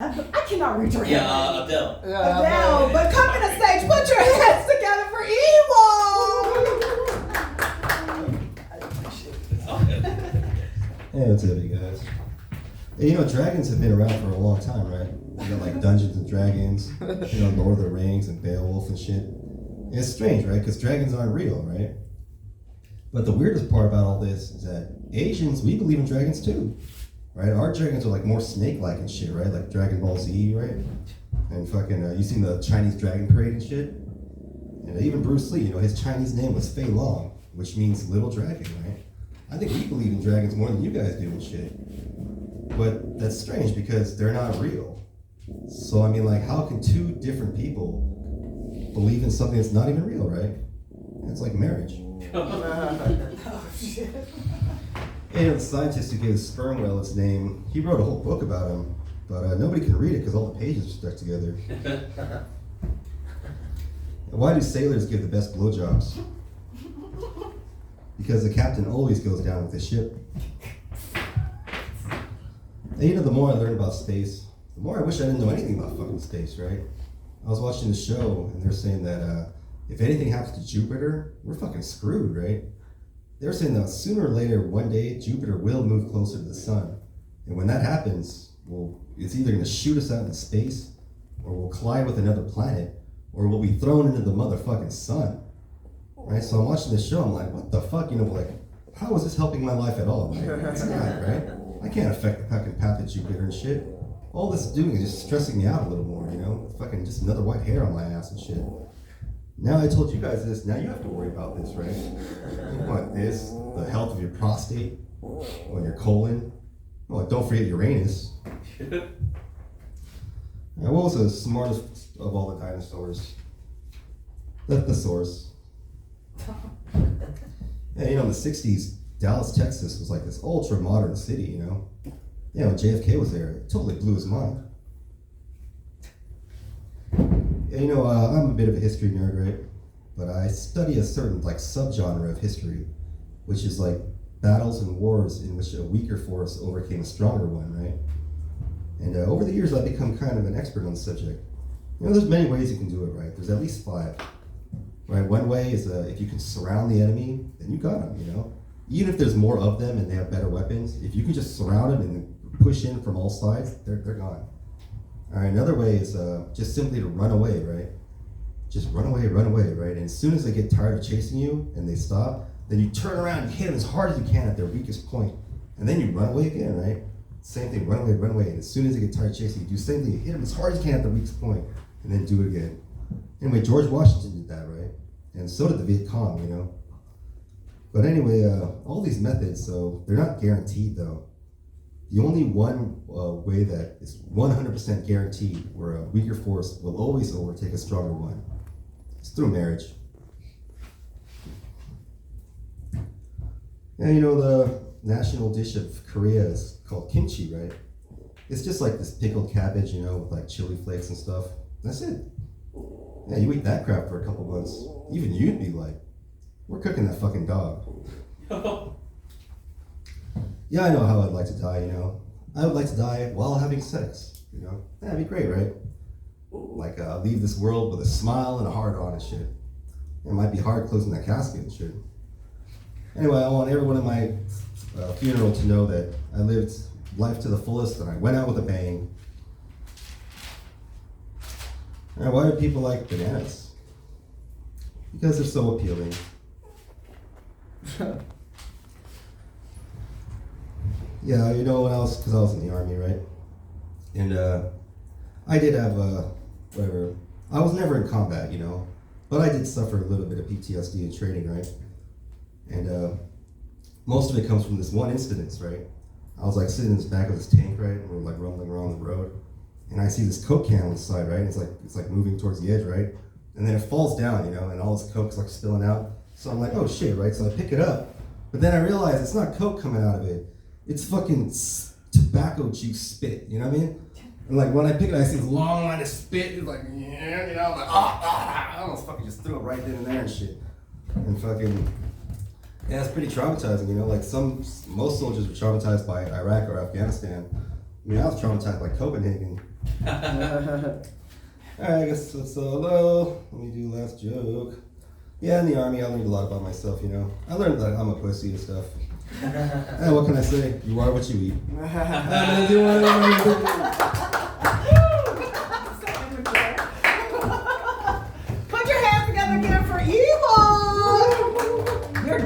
I cannot read your hand. Yeah, Adele. Adele, but coming to stage, put your hands together for Evil. Hey, what's up, you guys? Hey, dragons have been around for a long time, right? You got like Dungeons and Dragons, Lord of the Rings and Beowulf and shit. And it's strange, right? Because dragons aren't real, right? But the weirdest part about all this is that Asians, we believe in dragons too, right? Our dragons are like more snake-like and shit, right? Like Dragon Ball Z, right? And fucking, you seen the Chinese Dragon Parade and shit? And even Bruce Lee, his Chinese name was Fei Long, which means little dragon, right? I think we believe in dragons more than you guys do and shit. But that's strange because they're not real. So, I mean, like, how can two different people believe in something that's not even real, right? It's like marriage. Oh, shit. And the scientist who gave the sperm whale its name, he wrote a whole book about him, but nobody can read it because all the pages are stuck together. Why do sailors give the best blowjobs? Because the captain always goes down with the ship. And the more I learn about space, the more I wish I didn't know anything about fucking space, right? I was watching the show and they're saying that if anything happens to Jupiter, we're fucking screwed, right? They're saying that sooner or later, one day, Jupiter will move closer to the sun. And when that happens, well, it's either going to shoot us out into space, or we'll collide with another planet, or we'll be thrown into the motherfucking sun. Right? So I'm watching this show, I'm like, what the fuck? Like, how is this helping my life at all? Like, it's not, right? I can't affect the fucking path of Jupiter and shit. All this is doing is just stressing me out a little more, Fucking just another white hair on my ass and shit. Now I told you guys this, now you have to worry about this, right? You want this, the health of your prostate, or your colon. Well, don't forget Uranus. Now, what was the smartest of all the dinosaurs? The thesaurus. Yeah, in the 60s, Dallas, Texas was like this ultra modern city, when JFK was there, it totally blew his mind. Yeah, I'm a bit of a history nerd, right? But I study a certain subgenre of history, which is like battles and wars in which a weaker force overcame a stronger one, right? And over the years, I've become kind of an expert on the subject. There's many ways you can do it, right? There's at least 5. Right, one way is if you can surround the enemy, then you got them, Even if there's more of them and they have better weapons, if you can just surround them and push in from all sides, they're gone. All right, another way is just simply to run away, right? Just run away, right? And as soon as they get tired of chasing you and they stop, then you turn around and hit them as hard as you can at their weakest point. And then you run away again, right? Same thing, run away. And as soon as they get tired of chasing you, do the same thing, you hit them as hard as you can at their weakest point, and then do it again. Anyway, George Washington did that, right? And so did the Viet Cong, But anyway, all these methods, so they're not guaranteed, though. The only one way that is 100% guaranteed where a weaker force will always overtake a stronger one is through marriage. And the national dish of Korea is called kimchi, right? It's just like this pickled cabbage, with chili flakes and stuff. That's it. Yeah, you eat that crap for a couple months. Even you'd be like, we're cooking that fucking dog. Yeah, I know how I'd like to die, I would like to die while having sex, That'd be great, right? Like, leave this world with a smile and a heart on and shit. It might be hard closing that casket and shit. Anyway, I want everyone at my funeral to know that I lived life to the fullest and I went out with a bang. Now, why do people like bananas? Because they're so appealing. Yeah, when because I was in the army, right? And I did have whatever. I was never in combat, but I did suffer a little bit of PTSD in training, right? And most of it comes from this one incident, right? I was sitting in the back of this tank, right? And we're rumbling around the road, and I see this Coke can on the side, right? It's like moving towards the edge, right? And then it falls down, and all this Coke's spilling out. So I'm like, oh shit, right? So I pick it up, but then I realize it's not Coke coming out of it. It's fucking tobacco juice spit, you know what I mean? And when I pick it, I see this long line of spit. It's like, yeah, I'm like, I almost fucking just threw it right then and there and shit. And fucking, yeah, it's pretty traumatizing, most soldiers were traumatized by Iraq or Afghanistan. I mean, I was traumatized by Copenhagen. Alright, I guess that's low. Let me do last joke. Yeah, in the army, I learned a lot about myself, you know. I learned that I'm a pussy and stuff. What can I say? You are what you eat.